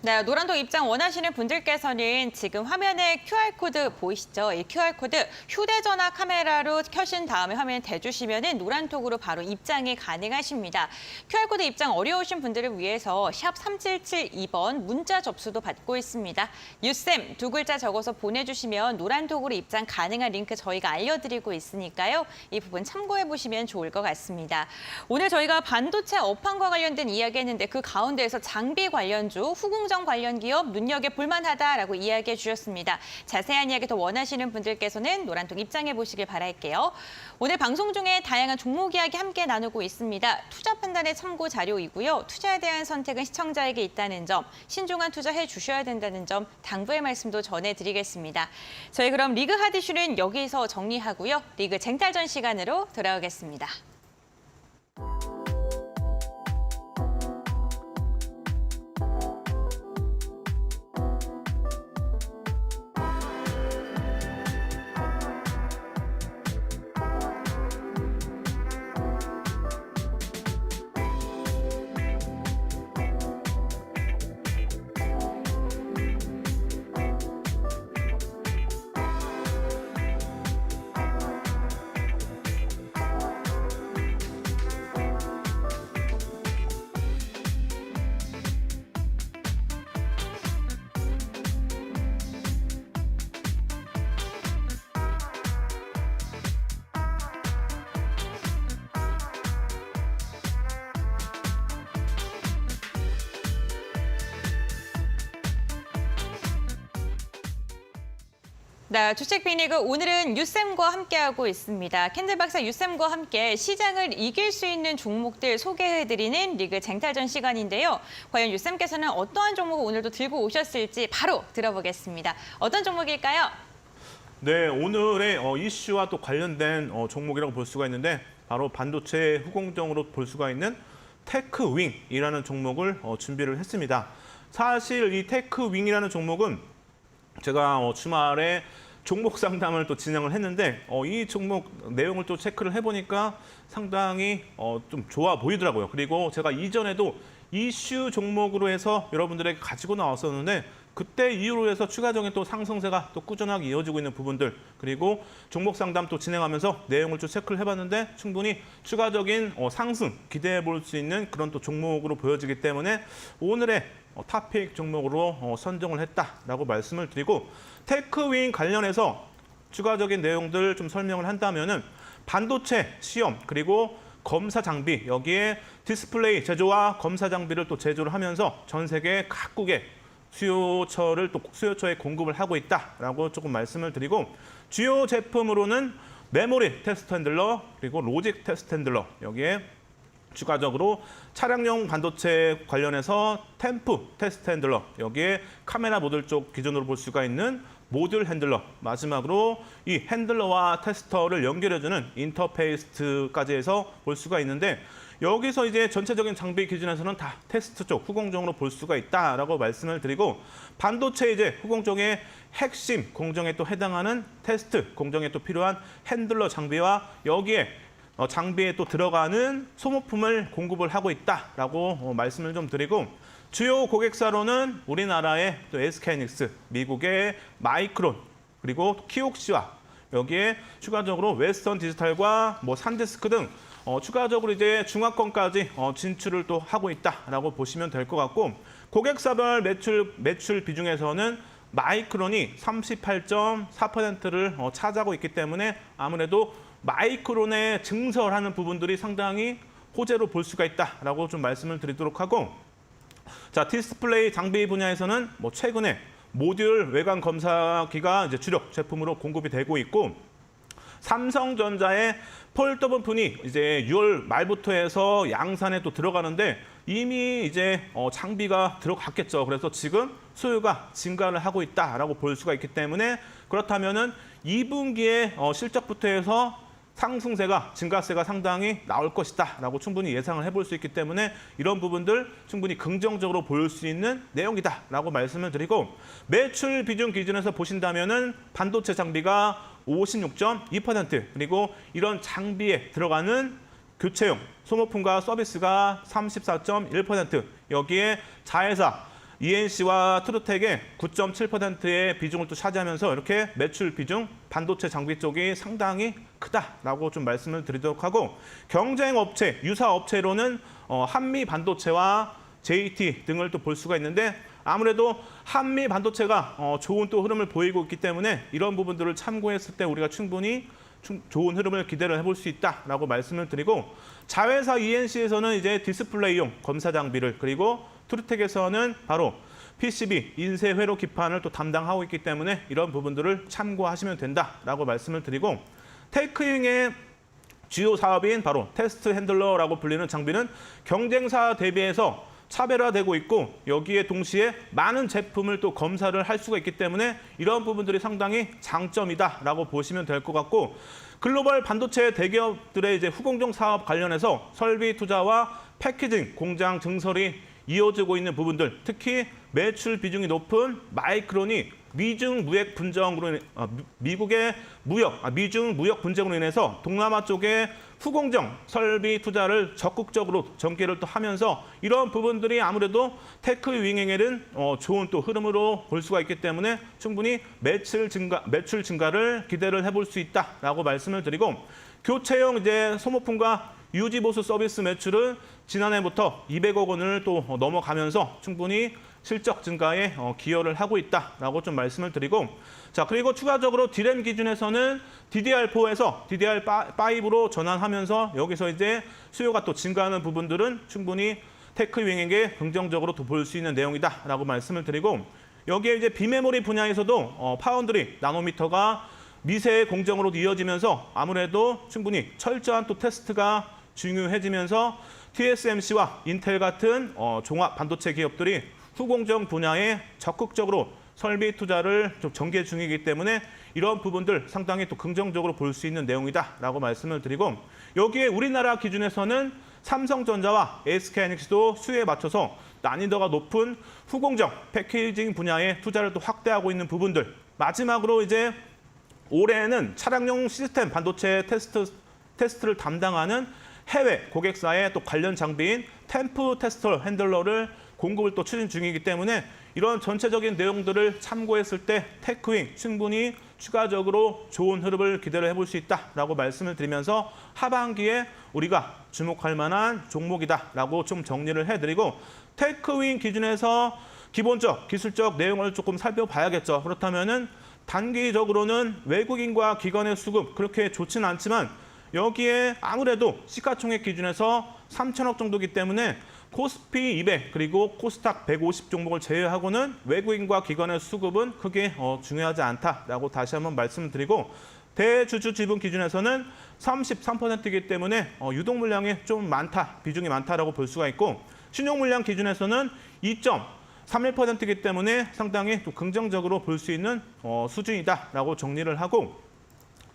네, 노란톡 입장 원하시는 분들께서는 지금 화면에 QR코드 보이시죠? 이 QR코드 휴대전화 카메라로 켜신 다음에 화면에 대주시면 노란톡으로 바로 입장이 가능하십니다. QR코드 입장 어려우신 분들을 위해서 샵 3772번 문자 접수도 받고 있습니다. 유쌤 두 글자 적어서 보내주시면 노란톡으로 입장 가능한 링크 저희가 알려드리고 있으니까요. 이 부분 참고해보시면 좋을 것 같습니다. 오늘 저희가 반도체 업황과 관련된 이야기 했는데 그 가운데에서 장비 관련주 후궁 특정 관련 기업 눈여겨볼 만하다라고 이야기해 주셨습니다. 자세한 이야기 더 원하시는 분들께서는 노란통 입장해 보시길 바랄게요. 오늘 방송 중에 다양한 종목 이야기 함께 나누고 있습니다. 투자 판단의 참고 자료이고요. 투자에 대한 선택은 시청자에게 있다는 점, 신중한 투자해 주셔야 된다는 점 당부의 말씀도 전해드리겠습니다. 저희 그럼 리그 핫 이슈는 여기서 정리하고요. 리그 쟁탈전 시간으로 돌아오겠습니다. 네, 주식 빅리그 오늘은 유쌤과 함께하고 있습니다. 캔들박사 유쌤과 함께 시장을 이길 수 있는 종목들 소개해드리는 리그 쟁탈전 시간인데요. 과연 유쌤께서는 어떠한 종목을 오늘도 들고 오셨을지 바로 들어보겠습니다. 어떤 종목일까요? 네, 오늘의 이슈와 또 관련된 종목이라고 볼 수가 있는데 바로 반도체 후공정으로 볼 수가 있는 테크윙이라는 종목을 준비를 했습니다. 사실 이 테크윙이라는 종목은 제가 주말에 종목 상담을 또 진행을 했는데 이 종목 내용을 또 체크를 해보니까 상당히 좀 좋아 보이더라고요. 그리고 제가 이전에도 이슈 종목으로 해서 여러분들에게 가지고 나왔었는데 그때 이후로 해서 추가적인 또 상승세가 또 꾸준하게 이어지고 있는 부분들 그리고 종목 상담 또 진행하면서 내용을 좀 체크를 해봤는데 충분히 추가적인 상승 기대해 볼 수 있는 그런 또 종목으로 보여지기 때문에 오늘의 탑픽 종목으로 선정을 했다라고 말씀을 드리고 테크윙 관련해서 추가적인 내용들 좀 설명을 한다면은 반도체 시험 그리고 검사 장비 여기에 디스플레이 제조와 검사 장비를 또 제조를 하면서 전 세계 각국의 수요처에 공급을 하고 있다라고 조금 말씀을 드리고 주요 제품으로는 메모리 테스트 핸들러 그리고 로직 테스트 핸들러 여기에 추가적으로 차량용 반도체 관련해서 템프 테스트 핸들러 여기에 카메라 모듈 쪽 기준으로 볼 수가 있는 모듈 핸들러 마지막으로 이 핸들러와 테스터를 연결해주는 인터페이스까지 해서 볼 수가 있는데 여기서 이제 전체적인 장비 기준에서는 다 테스트 쪽 후공정으로 볼 수가 있다라고 말씀을 드리고 반도체 이제 후공정의 핵심 공정에 또 해당하는 테스트 공정에 또 필요한 핸들러 장비와 여기에 장비에 또 들어가는 소모품을 공급을 하고 있다라고 말씀을 좀 드리고 주요 고객사로는 우리나라의 또 SK하이닉스, 미국의 마이크론, 그리고 키옥시와 여기에 추가적으로 웨스턴 디지털과 뭐 산디스크 등 추가적으로 이제 중화권까지 진출을 또 하고 있다라고 보시면 될 것 같고 고객사별 매출 비중에서는 마이크론이 38.4%를 차지하고 있기 때문에 아무래도 마이크론에 증설하는 부분들이 상당히 호재로 볼 수가 있다라고 좀 말씀을 드리도록 하고 자 디스플레이 장비 분야에서는 뭐 최근에 모듈 외관 검사기가 이제 주력 제품으로 공급이 되고 있고 삼성전자의 폴더블 폰이 이제 6월 말부터 해서 양산에 또 들어가는데 이미 이제 장비가 들어갔겠죠. 그래서 지금 수요가 증가를 하고 있다라고 볼 수가 있기 때문에 그렇다면은 2분기에 실적부터 해서 상승세가 증가세가 상당히 나올 것이다라고 충분히 예상을 해볼 수 있기 때문에 이런 부분들 충분히 긍정적으로 보일 수 있는 내용이다라고 말씀을 드리고 매출 비중 기준에서 보신다면은 반도체 장비가 56.2% 그리고 이런 장비에 들어가는 교체용 소모품과 서비스가 34.1% 여기에 자회사 ENC와 트루텍의 9.7%의 비중을 또 차지하면서 이렇게 매출 비중 반도체 장비 쪽이 상당히 크다라고 좀 말씀을 드리도록 하고 경쟁 업체, 유사 업체로는 한미 반도체와 JT 등을 또 볼 수가 있는데 아무래도 한미 반도체가 좋은 또 흐름을 보이고 있기 때문에 이런 부분들을 참고했을 때 우리가 충분히 좋은 흐름을 기대를 해볼 수 있다라고 말씀을 드리고 자회사 ENC에서는 이제 디스플레이용 검사 장비를 그리고 트루텍에서는 바로 PCB, 인쇄 회로 기판을 또 담당하고 있기 때문에 이런 부분들을 참고하시면 된다라고 말씀을 드리고 테크윙의 주요 사업인 바로 테스트 핸들러라고 불리는 장비는 경쟁사 대비해서 차별화되고 있고 여기에 동시에 많은 제품을 또 검사를 할 수가 있기 때문에 이런 부분들이 상당히 장점이다라고 보시면 될 것 같고 글로벌 반도체 대기업들의 이제 후공정 사업 관련해서 설비 투자와 패키징, 공장 증설이 이어지고 있는 부분들, 특히 매출 비중이 높은 마이크론이 미중 무역 분쟁으로 미국의 미중 무역 분쟁으로 인해서 동남아 쪽에 후공정 설비 투자를 적극적으로 전개를 또 하면서 이런 부분들이 아무래도 테크윙에게는 좋은 또 흐름으로 볼 수가 있기 때문에 충분히 매출 증가를 기대를 해볼 수 있다라고 말씀을 드리고 교체용 이제 소모품과 유지 보수 서비스 매출은 지난해부터 200억 원을 또 넘어가면서 충분히 실적 증가에 기여를 하고 있다라고 좀 말씀을 드리고 자 그리고 추가적으로 D램 기준에서는 DDR4에서 DDR5로 전환하면서 여기서 이제 수요가 또 증가하는 부분들은 충분히 테크윙에게 긍정적으로 또 볼 수 있는 내용이다라고 말씀을 드리고 여기에 이제 비메모리 분야에서도 파운드리 나노미터가 미세의 공정으로 이어지면서 아무래도 충분히 철저한 또 테스트가 중요해지면서 TSMC와 인텔 같은 종합 반도체 기업들이 후공정 분야에 적극적으로 설비 투자를 좀 전개 중이기 때문에 이런 부분들 상당히 또 긍정적으로 볼 수 있는 내용이다라고 말씀을 드리고 여기에 우리나라 기준에서는 삼성전자와 SK하이닉스도 수요에 맞춰서 난이도가 높은 후공정 패키징 분야에 투자를 또 확대하고 있는 부분들 마지막으로 이제 올해에는 차량용 시스템 반도체 테스트를 담당하는 해외 고객사의 또 관련 장비인 템프 테스터 핸들러를 공급을 또 추진 중이기 때문에 이런 전체적인 내용들을 참고했을 때 테크윙 충분히 추가적으로 좋은 흐름을 기대를 해볼 수 있다라고 말씀을 드리면서 하반기에 우리가 주목할 만한 종목이다라고 좀 정리를 해드리고 테크윙 기준에서 기본적 기술적 내용을 조금 살펴봐야겠죠. 그렇다면은 단기적으로는 외국인과 기관의 수급 그렇게 좋지는 않지만 여기에 아무래도 시가총액 기준에서 3천억 정도이기 때문에 코스피 200 그리고 코스닥 150 종목을 제외하고는 외국인과 기관의 수급은 크게 중요하지 않다라고 다시 한번 말씀드리고 대주주 지분 기준에서는 33%이기 때문에 유동 물량이 좀 많다, 비중이 많다라고 볼 수가 있고 신용 물량 기준에서는 2.31%이기 때문에 상당히 또 긍정적으로 볼 수 있는 수준이다라고 정리를 하고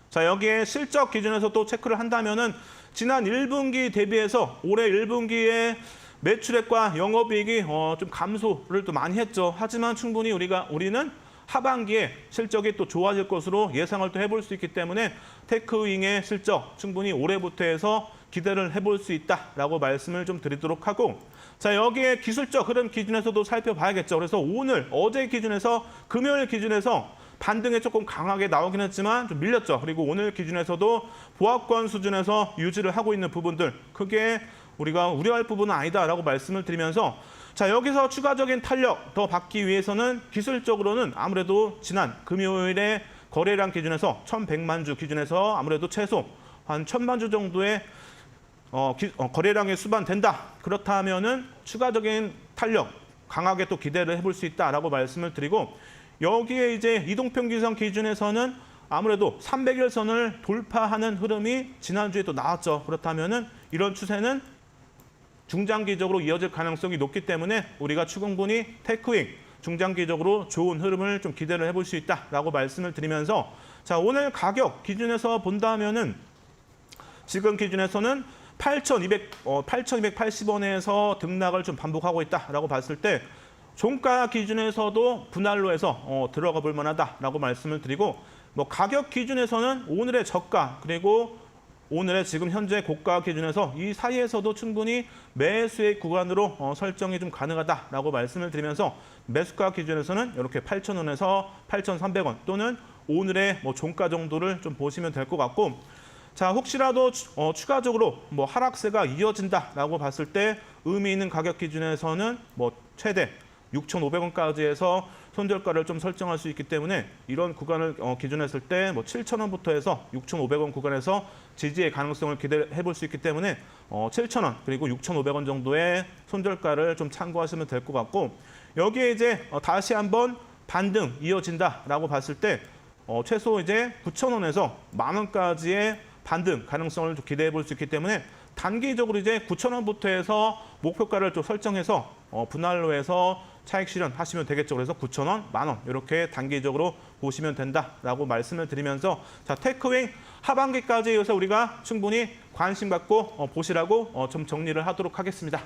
자 여기에 실적 기준에서 또 체크를 한다면은 지난 1분기 대비해서 올해 1분기에 매출액과 영업이익이 좀 감소를 또 많이 했죠. 하지만 충분히 우리는 하반기에 실적이 또 좋아질 것으로 예상을 또 해볼 수 있기 때문에 테크윙의 실적 충분히 올해부터 해서 기대를 해볼 수 있다라고 말씀을 좀 드리도록 하고 자 여기에 기술적 흐름 기준에서도 살펴봐야겠죠. 그래서 어제 기준에서 금요일 기준에서 반등에 조금 강하게 나오긴 했지만 좀 밀렸죠. 그리고 오늘 기준에서도 보합권 수준에서 유지를 하고 있는 부분들 크게 우리가 우려할 부분은 아니다라고 말씀을 드리면서 자 여기서 추가적인 탄력 더 받기 위해서는 기술적으로는 아무래도 지난 금요일에 거래량 기준에서 1,100만 주 기준에서 아무래도 최소 한 1,000만 주 정도의 거래량이 수반된다. 그렇다면은 추가적인 탄력 강하게 또 기대를 해볼 수 있다라고 말씀을 드리고 여기에 이제 이동평균선 기준에서는 아무래도 300일 선을 돌파하는 흐름이 지난주에 또 나왔죠. 그렇다면은 이런 추세는 중장기적으로 이어질 가능성이 높기 때문에 우리가 충분히 테크윙 중장기적으로 좋은 흐름을 좀 기대를 해볼 수 있다라고 말씀을 드리면서 자 오늘 가격 기준에서 본다면은 지금 기준에서는 8,280원에서 등락을 좀 반복하고 있다라고 봤을 때 종가 기준에서도 분할로 해서 들어가 볼 만하다라고 말씀을 드리고 뭐 가격 기준에서는 오늘의 저가 그리고 오늘의 지금 현재 고가 기준에서 이 사이에서도 충분히 매수의 구간으로 설정이 좀 가능하다라고 말씀을 드리면서 매수가 기준에서는 이렇게 8,000원에서 8,300원 또는 오늘의 뭐 종가 정도를 좀 보시면 될 것 같고 자 혹시라도 추가적으로 뭐 하락세가 이어진다라고 봤을 때 의미 있는 가격 기준에서는 뭐 최대 6,500원까지 해서 손절가를 좀 설정할 수 있기 때문에 이런 구간을 기준했을 때 뭐 7,000원부터 해서 6,500원 구간에서 지지의 가능성을 기대해 볼 수 있기 때문에 7,000원 그리고 6,500원 정도의 손절가를 좀 참고하시면 될 것 같고 여기에 이제 다시 한번 반등 이어진다라고 봤을 때 최소 이제 9,000원에서 10,000원까지의 반등 가능성을 좀 기대해 볼 수 있기 때문에 단기적으로 이제 9,000원부터 해서 목표가를 좀 설정해서 분할로 해서 차익 실현하시면 되겠죠. 그래서 9,000원, 10,000원 이렇게 단기적으로 보시면 된다라고 말씀을 드리면서 자 테크윙 하반기까지 해서 우리가 충분히 관심 갖고 보시라고 좀 정리를 하도록 하겠습니다.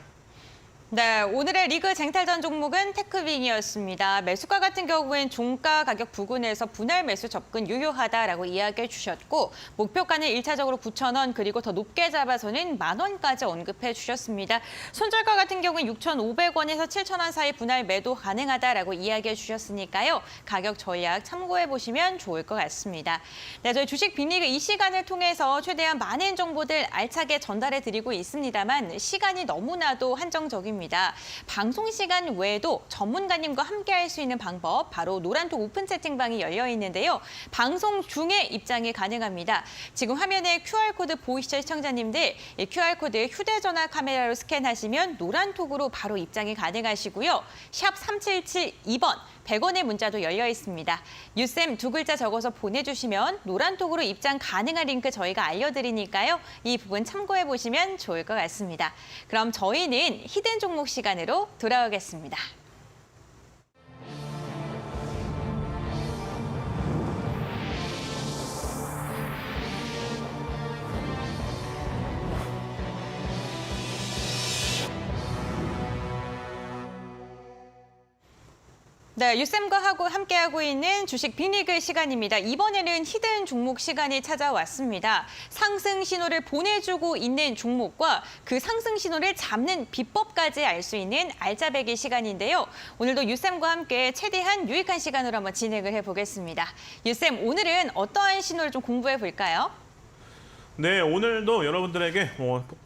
네, 오늘의 리그 쟁탈전 종목은 테크윙이었습니다. 매수가 같은 경우엔 종가 가격 부근에서 분할 매수 접근 유효하다라고 이야기해 주셨고 목표가는 1차적으로 9,000원 그리고 더 높게 잡아서는 10,000원까지 언급해 주셨습니다. 손절가 같은 경우는 6,500원에서 7,000원 사이 분할 매도 가능하다라고 이야기해 주셨으니까요. 가격 전략 참고해 보시면 좋을 것 같습니다. 네, 저희 주식 빅리그 이 시간을 통해서 최대한 많은 정보들 알차게 전달해 드리고 있습니다만 시간이 너무나도 한정적입니다. 방송 시간 외에도 전문가님과 함께 할 수 있는 방법 바로 노란톡 오픈 채팅방이 열려 있는데요. 방송 중에 입장이 가능합니다. 지금 화면에 QR코드 보이시죠 시청자님들? 이 QR코드 휴대전화 카메라로 스캔하시면 노란톡으로 바로 입장이 가능하시고요. 샵 3772번 100원의 문자도 열려 있습니다. 유쌤 두 글자 적어서 보내주시면 노란톡으로 입장 가능한 링크 저희가 알려드리니까요. 이 부분 참고해 보시면 좋을 것 같습니다. 그럼 저희는 히든 종목 시간으로 돌아오겠습니다. 네, 유쌤과 함께하고 있는 주식 빅리그 시간입니다. 이번에는 히든 종목 시간이 찾아왔습니다. 상승 신호를 보내주고 있는 종목과 그 상승 신호를 잡는 비법까지 알 수 있는 알짜배기 시간인데요. 오늘도 유쌤과 함께 최대한 유익한 시간으로 한번 진행을 해보겠습니다. 유쌤, 오늘은 어떠한 신호를 좀 공부해 볼까요? 네, 오늘도 여러분들에게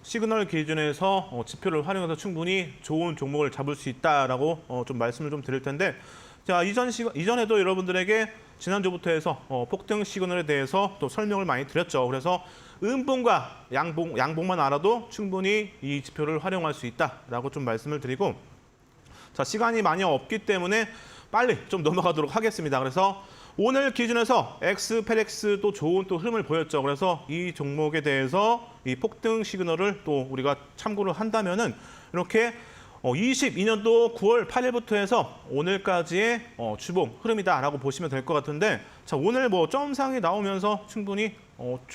시그널 기준에서 지표를 활용해서 충분히 좋은 종목을 잡을 수 있다라고 좀 말씀을 좀 드릴 텐데, 자 이전에도 여러분들에게 지난주부터 해서 폭등 시그널에 대해서 또 설명을 많이 드렸죠. 그래서 음봉과 양봉만 알아도 충분히 이 지표를 활용할 수 있다라고 좀 말씀을 드리고, 자 시간이 많이 없기 때문에 빨리 좀 넘어가도록 하겠습니다. 그래서 오늘 기준에서 엑스페렉스도 좋은 또 흐름을 보였죠. 그래서 이 종목에 대해서 이 폭등 시그널을 또 우리가 참고를 한다면은 이렇게 22년도 9월 8일부터 해서 오늘까지의 주봉 흐름이다라고 보시면 될 것 같은데, 자 오늘 뭐 점상이 나오면서 충분히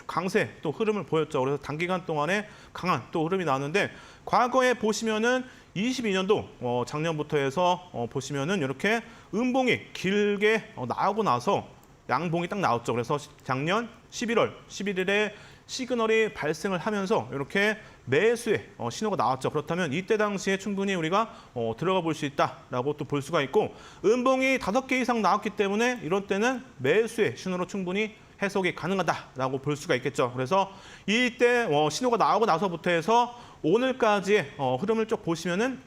강세 또 흐름을 보였죠. 그래서 단기간 동안에 강한 또 흐름이 나왔는데, 과거에 보시면은 22년도 작년부터 해서 보시면은 이렇게 음봉이 길게 나오고 나서 양봉이 딱 나왔죠. 그래서 작년 11월 11일에 시그널이 발생을 하면서 이렇게 매수의 신호가 나왔죠. 그렇다면 이때 당시에 충분히 우리가 들어가 볼 수 있다라고 또 볼 수가 있고, 음봉이 5개 이상 나왔기 때문에 이런 때는 매수의 신호로 충분히 해석이 가능하다라고 볼 수가 있겠죠. 그래서 이때 신호가 나오고 나서부터 해서 오늘까지의 흐름을 쭉 보시면은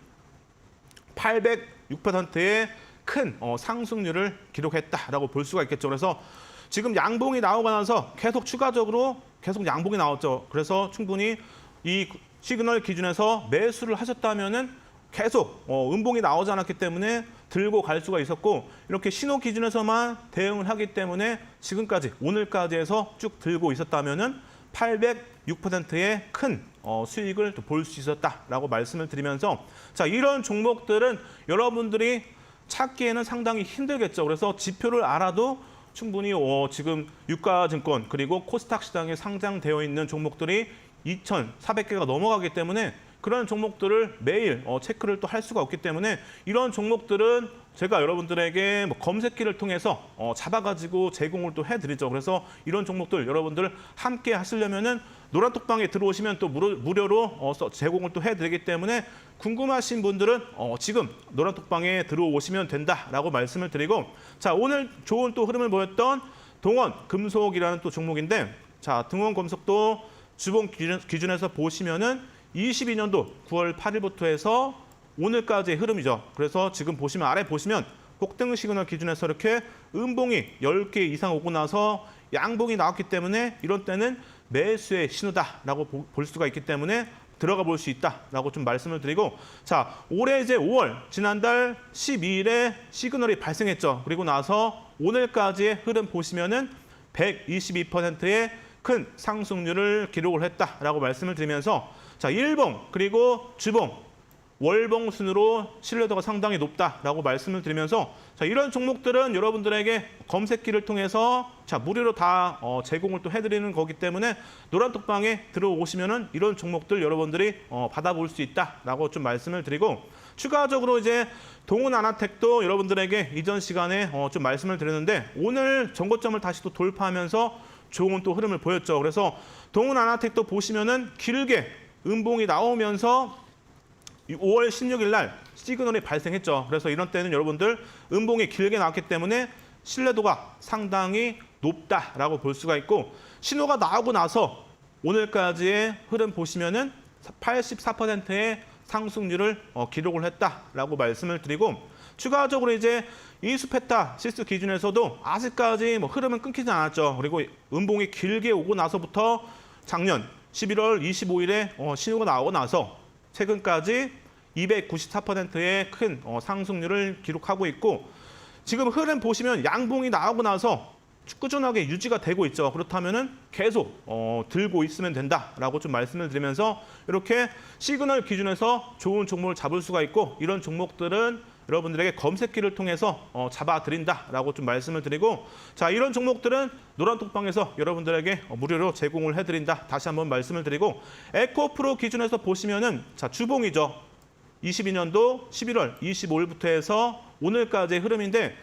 806%의 큰 상승률을 기록했다라고 볼 수가 있겠죠. 그래서 지금 양봉이 나오고 나서 계속 추가적으로 계속 양봉이 나왔죠. 그래서 충분히 이 시그널 기준에서 매수를 하셨다면은 계속 음봉이 나오지 않았기 때문에 들고 갈 수가 있었고, 이렇게 신호 기준에서만 대응을 하기 때문에 지금까지 오늘까지 해서 쭉 들고 있었다면은 806%의 큰 수익을 볼 수 있었다라고 말씀을 드리면서, 자 이런 종목들은 여러분들이 찾기에는 상당히 힘들겠죠. 그래서 지표를 알아도 충분히 지금 유가증권 그리고 코스닥 시장에 상장되어 있는 종목들이 2,400개가 넘어가기 때문에 그런 종목들을 매일 체크를 또 할 수가 없기 때문에 이런 종목들은 제가 여러분들에게 검색기를 통해서 잡아가지고 제공을 또 해드리죠. 그래서 이런 종목들 여러분들 함께 하시려면은 노란톡방에 들어오시면 또 무료로 제공을 또 해드리기 때문에 궁금하신 분들은 지금 노란톡방에 들어오시면 된다라고 말씀을 드리고, 자 오늘 좋은 또 흐름을 보였던 동원 금속이라는 또 종목인데, 자 동원 금속도 주봉 기준에서 보시면은 22년도 9월 8일부터 해서 오늘까지의 흐름이죠. 그래서 지금 보시면 아래 보시면 폭등 시그널 기준에서 이렇게 음봉이 10개 이상 오고 나서 양봉이 나왔기 때문에 이런 때는 매수의 신호다라고 볼 수가 있기 때문에 들어가 볼 수 있다라고 좀 말씀을 드리고, 자, 올해 이제 5월 지난달 12일에 시그널이 발생했죠. 그리고 나서 오늘까지의 흐름 보시면은 122%의 큰 상승률을 기록을 했다라고 말씀을 드리면서, 자, 일봉 그리고 주봉 월봉 순으로 신뢰도가 상당히 높다라고 말씀을 드리면서, 자, 이런 종목들은 여러분들에게 검색기를 통해서 자, 무료로 다 제공을 또 해드리는 거기 때문에 노란톡방에 들어오시면은 이런 종목들 여러분들이 받아볼 수 있다라고 좀 말씀을 드리고, 추가적으로 이제 동훈아나텍도 여러분들에게 이전 시간에 좀 말씀을 드렸는데 오늘 전고점을 다시 또 돌파하면서 좋은 또 흐름을 보였죠. 그래서 동훈아나텍도 보시면은 길게 음봉이 나오면서 5월 16일 날 시그널이 발생했죠. 그래서 이런 때는 여러분들 음봉이 길게 나왔기 때문에 신뢰도가 상당히 높다라고 볼 수가 있고, 신호가 나오고 나서 오늘까지의 흐름 보시면은 84%의 상승률을 기록을 했다라고 말씀을 드리고, 추가적으로 이제 이수페타 시스 기준에서도 아직까지 뭐 흐름은 끊기지 않았죠. 그리고 음봉이 길게 오고 나서부터 작년 11월 25일에 신호가 나오고 나서 최근까지 294%의 큰 상승률을 기록하고 있고, 지금 흐름 보시면 양봉이 나오고 나서 꾸준하게 유지가 되고 있죠. 그렇다면은 계속 들고 있으면 된다라고 좀 말씀을 드리면서 이렇게 시그널 기준에서 좋은 종목을 잡을 수가 있고, 이런 종목들은 여러분들에게 검색기를 통해서 잡아드린다라고 좀 말씀을 드리고, 자, 이런 종목들은 노란톡방에서 여러분들에게 무료로 제공을 해드린다. 다시 한번 말씀을 드리고, 에코프로 기준에서 보시면은 자, 주봉이죠. 22년도 11월 25일부터 해서 오늘까지의 흐름인데,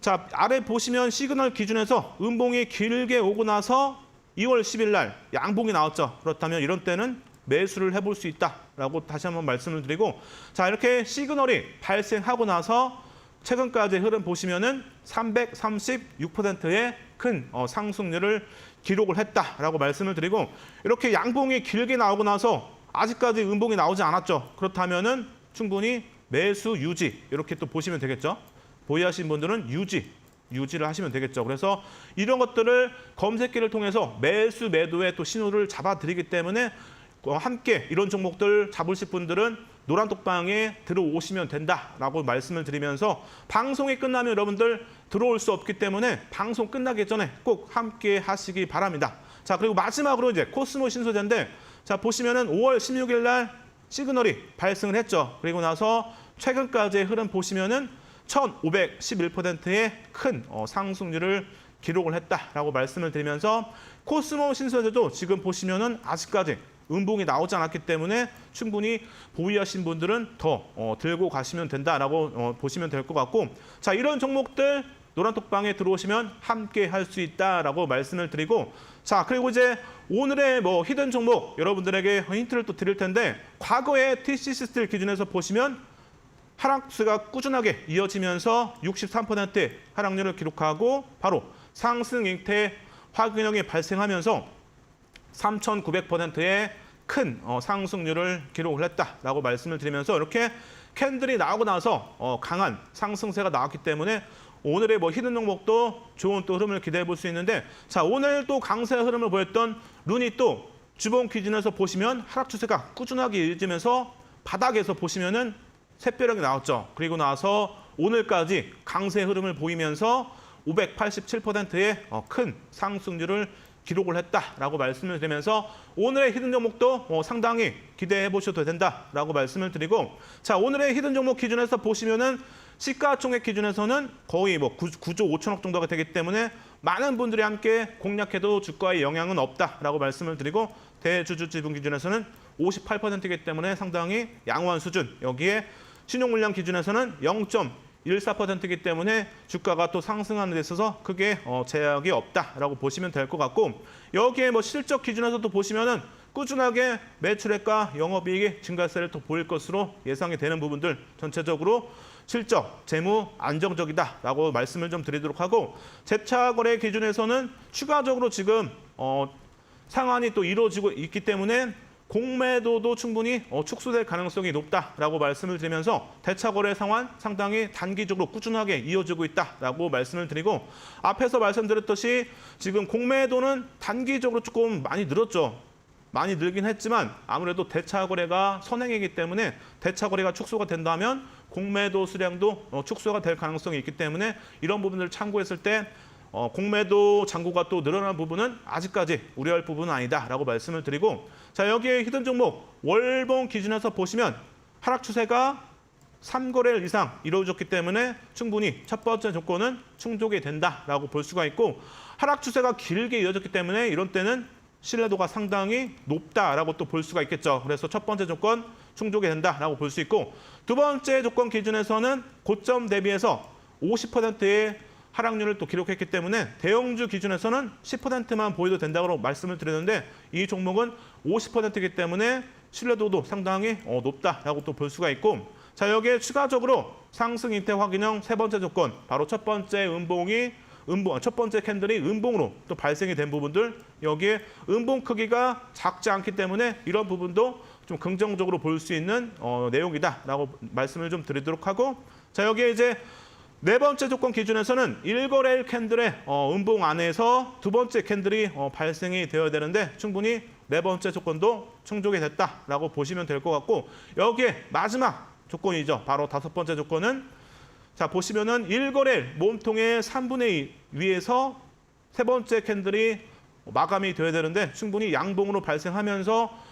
자, 아래 보시면 시그널 기준에서 음봉이 길게 오고 나서 2월 10일 날 양봉이 나왔죠. 그렇다면 이런 때는 매수를 해볼 수 있다라고 다시 한번 말씀을 드리고, 자, 이렇게 시그널이 발생하고 나서 최근까지의 흐름 보시면은 336%의 큰 상승률을 기록을 했다라고 말씀을 드리고, 이렇게 양봉이 길게 나오고 나서 아직까지 음봉이 나오지 않았죠. 그렇다면은 충분히 매수 유지 이렇게 또 보시면 되겠죠. 보유하신 분들은 유지를 하시면 되겠죠. 그래서 이런 것들을 검색기를 통해서 매수 매도의 또 신호를 잡아드리기 때문에 함께 이런 종목들 잡으실 분들은 노란톡방에 들어오시면 된다라고 말씀을 드리면서, 방송이 끝나면 여러분들 들어올 수 없기 때문에 방송 끝나기 전에 꼭 함께 하시기 바랍니다. 자, 그리고 마지막으로 이제 코스모 신소재인데, 자, 보시면은 5월 16일 날 시그널이 발생을 했죠. 그리고 나서 최근까지의 흐름 보시면은 1,511%의 큰 상승률을 기록을 했다라고 말씀을 드리면서, 코스모 신소재도 지금 보시면은 아직까지 음봉이 나오지 않았기 때문에 충분히 보유하신 분들은 더 들고 가시면 된다라고 보시면 될 것 같고, 자, 이런 종목들 노란톡방에 들어오시면 함께 할 수 있다라고 말씀을 드리고, 자, 그리고 이제 오늘의 뭐 히든 종목 여러분들에게 힌트를 또 드릴 텐데, 과거의 TCC 스틸 기준에서 보시면 하락세가 꾸준하게 이어지면서 63%의 하락률을 기록하고 바로 상승 형태 확인형이 발생하면서 3,900%의 큰 상승률을 기록을 했다라고 말씀을 드리면서, 이렇게 캔들이 나오고 나서 강한 상승세가 나왔기 때문에 오늘의 뭐 히든 종목도 좋은 또 흐름을 기대해 볼 수 있는데, 자, 오늘 또 강세 흐름을 보였던 룬이 또 주봉 기준에서 보시면 하락 추세가 꾸준하게 이어지면서 바닥에서 보시면은 샛별형이 나왔죠. 그리고 나서 오늘까지 강세 흐름을 보이면서 587%의 큰 상승률을 기록을 했다라고 말씀을 드리면서, 오늘의 히든 종목도 상당히 기대해 보셔도 된다라고 말씀을 드리고, 자, 오늘의 히든 종목 기준에서 보시면은 시가총액 기준에서는 거의 뭐 9조 5천억 정도가 되기 때문에 많은 분들이 함께 공략해도 주가에 영향은 없다라고 말씀을 드리고, 대주주 지분 기준에서는 58%이기 때문에 상당히 양호한 수준, 여기에 신용물량 기준에서는 0.14%이기 때문에 주가가 또 상승하는 데 있어서 크게 제약이 없다라고 보시면 될 것 같고, 여기에 뭐 실적 기준에서도 보시면은 꾸준하게 매출액과 영업이익이 증가세를 또 보일 것으로 예상이 되는 부분들, 전체적으로 실적, 재무 안정적이다라고 말씀을 좀 드리도록 하고, 재차 거래 기준에서는 추가적으로 지금 상환이 또 이루어지고 있기 때문에 공매도도 충분히 축소될 가능성이 높다라고 말씀을 드리면서 대차 거래 상황 상당히 단기적으로 꾸준하게 이어지고 있다라고 말씀을 드리고 앞에서 말씀드렸듯이 지금 공매도는 단기적으로 조금 많이 늘었죠. 많이 늘긴 했지만 아무래도 대차 거래가 선행이기 때문에 대차 거래가 축소가 된다면 공매도 수량도 축소가 될 가능성이 있기 때문에 이런 부분들을 참고했을 때 공매도 잔고가 또 늘어난 부분은 아직까지 우려할 부분은 아니다라고 말씀을 드리고 자 여기에 히든 종목 월봉 기준에서 보시면 하락 추세가 3거래일 이상 이루어졌기 때문에 충분히 첫 번째 조건은 충족이 된다라고 볼 수가 있고 하락 추세가 길게 이어졌기 때문에 이런 때는 신뢰도가 상당히 높다라고 또 볼 수가 있겠죠. 그래서 첫 번째 조건 충족이 된다라고 볼 수 있고 두 번째 조건 기준에서는 고점 대비해서 50%의 하락률을 또 기록했기 때문에 대형주 기준에서는 10%만 보여도 된다고 말씀을 드렸는데 이 종목은 50%이기 때문에 신뢰도도 상당히 높다라고 또 볼 수가 있고 자 여기에 추가적으로 상승 이태 확인형 세 번째 조건 바로 첫 번째 첫 번째 캔들이 음봉으로 또 발생이 된 부분들 여기에 음봉 크기가 작지 않기 때문에 이런 부분도 좀 긍정적으로 볼 수 있는 내용이다라고 말씀을 좀 드리도록 하고 자 여기에 이제 네 번째 조건 기준에서는 1거래일 캔들의 음봉 안에서 두 번째 캔들이 발생이 되어야 되는데 충분히 네 번째 조건도 충족이 됐다라고 보시면 될 것 같고 여기에 마지막 조건이죠. 바로 다섯 번째 조건은 자 보시면은 1거래일 몸통의 3분의 2 위에서 세 번째 캔들이 마감이 되어야 되는데 충분히 양봉으로 발생하면서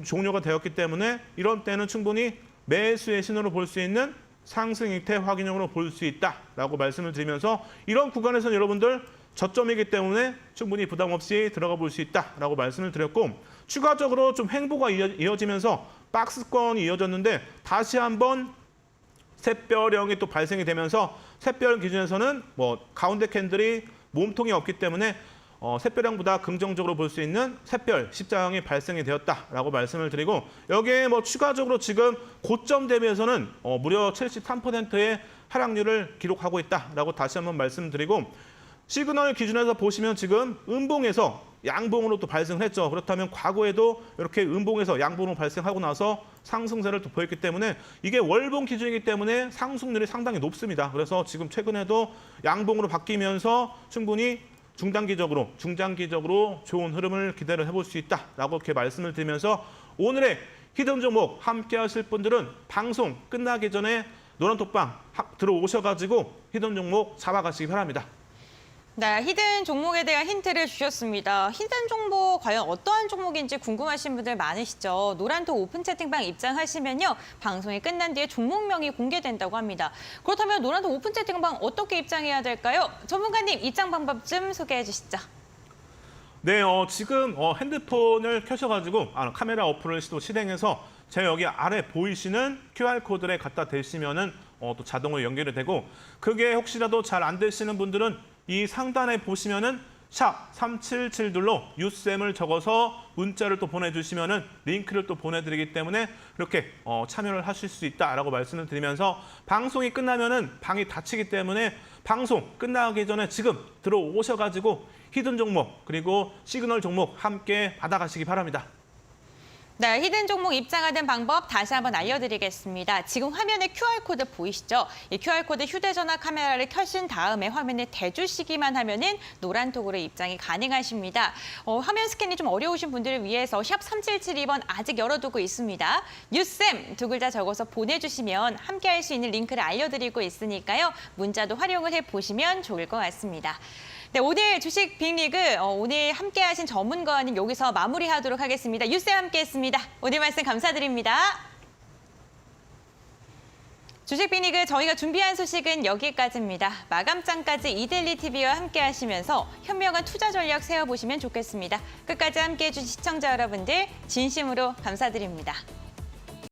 종료가 되었기 때문에 이런 때는 충분히 매수의 신호로 볼 수 있는 상승 이태 확인형으로 볼 수 있다라고 말씀을 드리면서 이런 구간에서는 여러분들 저점이기 때문에 충분히 부담 없이 들어가 볼 수 있다라고 말씀을 드렸고 추가적으로 좀 횡보가 이어지면서 박스권이 이어졌는데 다시 한번 샛별형이 또 발생이 되면서 샛별 기준에서는 가운데 캔들이 몸통이 없기 때문에 샛별형보다 긍정적으로 볼 수 있는 샛별 십자형이 발생이 되었다라고 말씀을 드리고 여기에 추가적으로 지금 고점 대비해서는 무려 73%의 하락률을 기록하고 있다라고 다시 한번 말씀드리고 시그널 기준에서 보시면 지금 음봉에서 양봉으로 또 발생했죠. 그렇다면 과거에도 이렇게 음봉에서 양봉으로 발생하고 나서 상승세를 또 보였기 때문에 이게 월봉 기준이기 때문에 상승률이 상당히 높습니다. 그래서 지금 최근에도 양봉으로 바뀌면서 충분히 중장기적으로 좋은 흐름을 기대를 해볼 수 있다라고 이렇게 말씀을 드리면서 오늘의 히든 종목 함께 하실 분들은 방송 끝나기 전에 노란톡방 들어오셔가지고 히든 종목 잡아가시기 바랍니다. 네, 히든 종목에 대한 힌트를 주셨습니다. 히든 종목 과연 어떠한 종목인지 궁금하신 분들 많으시죠? 노란톡 오픈 채팅방 입장하시면요. 방송이 끝난 뒤에 종목명이 공개된다고 합니다. 그렇다면 노란톡 오픈 채팅방 어떻게 입장해야 될까요? 전문가님 입장 방법 좀 소개해 주시죠. 네, 지금 핸드폰을 켜셔가지고 카메라 어플을 실행해서 제 여기 아래 보이시는 QR코드를 갖다 대시면은 또 자동으로 연결이 되고 그게 혹시라도 잘 안 되시는 분들은 이 상단에 보시면은 샵 377눌로 유쌤을 적어서 문자를 또 보내주시면은 링크를 또 보내드리기 때문에 그렇게 참여를 하실 수 있다라고 말씀을 드리면서 방송이 끝나면은 방이 닫히기 때문에 방송 끝나기 전에 지금 들어오셔가지고 히든 종목 그리고 시그널 종목 함께 받아가시기 바랍니다. 네, 히든 종목 입장하는 방법 다시 한번 알려드리겠습니다. 지금 화면에 QR코드 보이시죠? 이 QR코드 휴대전화 카메라를 켜신 다음에 화면에 대주시기만 하면은 노란톡으로 입장이 가능하십니다. 화면 스캔이 좀 어려우신 분들을 위해서 샵 3772번 아직 열어두고 있습니다. 유쌤 두 글자 적어서 보내주시면 함께 할 수 있는 링크를 알려드리고 있으니까요. 문자도 활용을 해보시면 좋을 것 같습니다. 네, 오늘 주식 빅리그 오늘 함께하신 전문가님 여기서 마무리하도록 하겠습니다. 유쌤 함께했습니다. 오늘 말씀 감사드립니다. 주식 빅리그 저희가 준비한 소식은 여기까지입니다. 마감장까지 이데일리 TV와 함께하시면서 현명한 투자 전략 세워보시면 좋겠습니다. 끝까지 함께해 주신 시청자 여러분들 진심으로 감사드립니다.